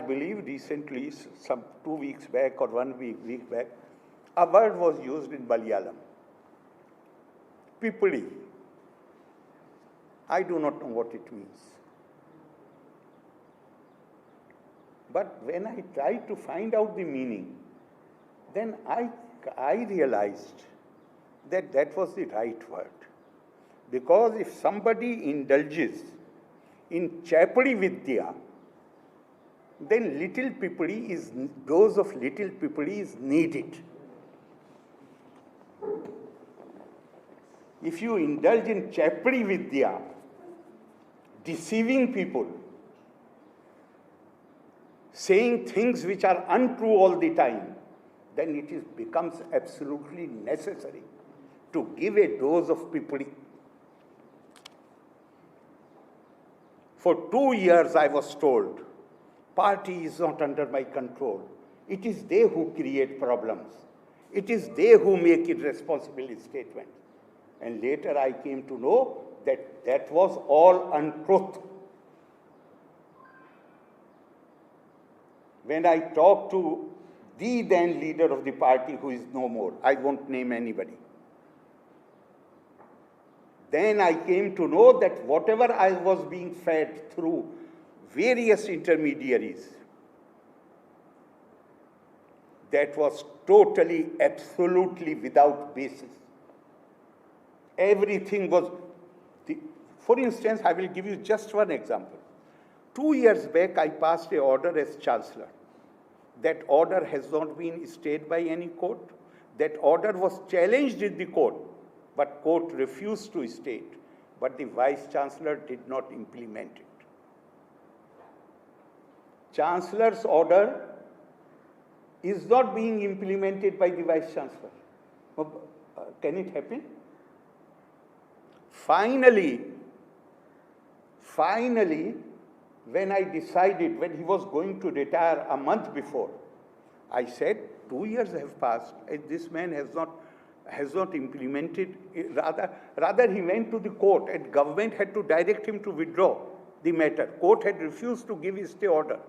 believe recently, some 2 weeks back or 1 week back, a word was used in Malayalam. Pipuli. I do not know what it means. But when I tried to find out the meaning, then I realized that that was the right word. Because if somebody indulges in Chapadi Vidya, then dose of little pipuli is needed. If you indulge in Chapadi Vidya, deceiving people, saying things which are untrue all the time, then it becomes absolutely necessary to give a dose of pipuli. For 2 years I was told, party is not under my control. It is they who create problems. It is they who make irresponsible statements. And later I came to know that that was all untruth. When I talked to the then leader of the party, who is no more, I won't name anybody, then I came to know that whatever I was being fed through various intermediaries, that was totally, absolutely without basis. Everything was, for instance, I will give you just one example. 2 years back, I passed an order as Chancellor. That order has not been stayed by any court. That order was challenged in the court, but court refused to stay it. But the Vice Chancellor did not implement it. Chancellor's order is not being implemented by the Vice Chancellor. Can it happen? Finally, when I decided, when he was going to retire a month before, I said, 2 years have passed, and this man has not implemented, rather he went to the court, and government had to direct him to withdraw the matter. Court had refused to give his stay order.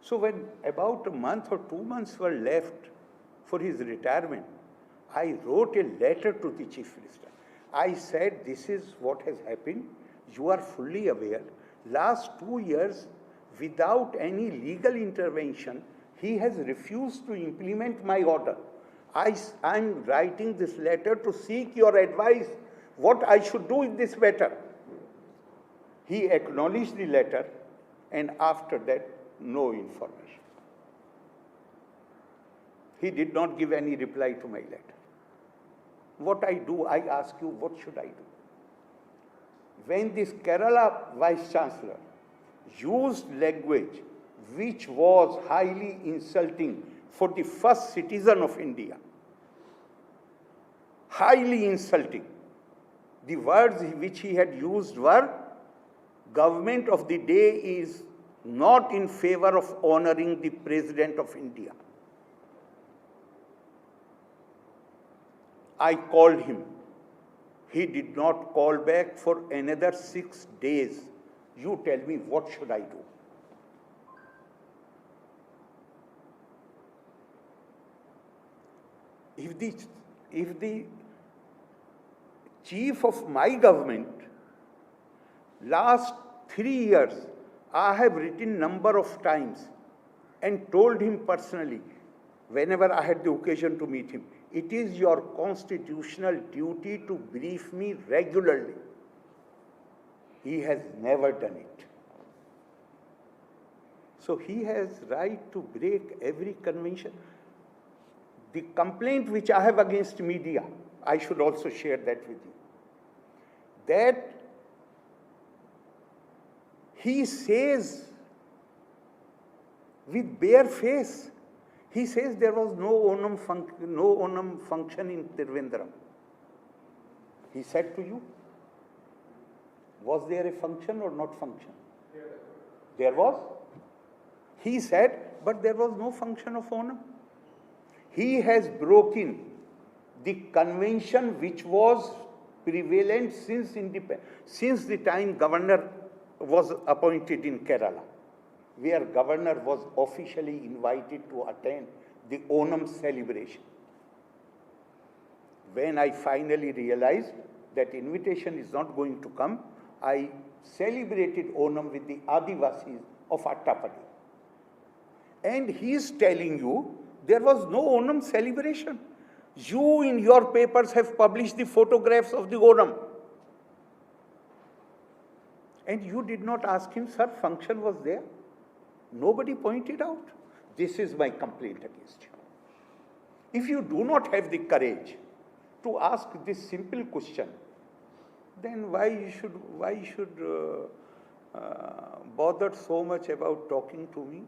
So when about a month or 2 months were left for his retirement, I wrote a letter to the Chief Minister. I said, this is what has happened. You are fully aware. Last 2 years, without any legal intervention, he has refused to implement my order. I'm writing this letter to seek your advice, what I should do in this matter. He acknowledged the letter, and after that, no information. He did not give any reply to my letter. What I do, I ask you, what should I do? When this Kerala Vice Chancellor used language which was highly insulting for the first citizen of India, highly insulting, the words which he had used were, government of the day is not in favor of honoring the President of India. I called him. He did not call back for another 6 days. You tell me, what should I do? If the chief of my government, last 3 years, I have written number of times and told him personally, whenever I had the occasion to meet him, it is your constitutional duty to brief me regularly. He has never done it. So he has right to break every convention. The complaint which I have against media, I should also share that with you. That he says with bare face, he says there was no Onam function in Trivandrum. He said to you, was there a function or not function? There was. He said, but there was no function of Onam. He has broken the convention which was prevalent since the time Governor was appointed in Kerala, where governor was officially invited to attend the Onam celebration. When I finally realized that invitation is not going to come, I celebrated Onam with the Adivasis of Attapadi. And he is telling you there was no Onam celebration. You in your papers have published the photographs of the Onam. And you did not ask him, sir, function was there. Nobody pointed out. This is my complaint against you. If you do not have the courage to ask this simple question, then why you should bother so much about talking to me?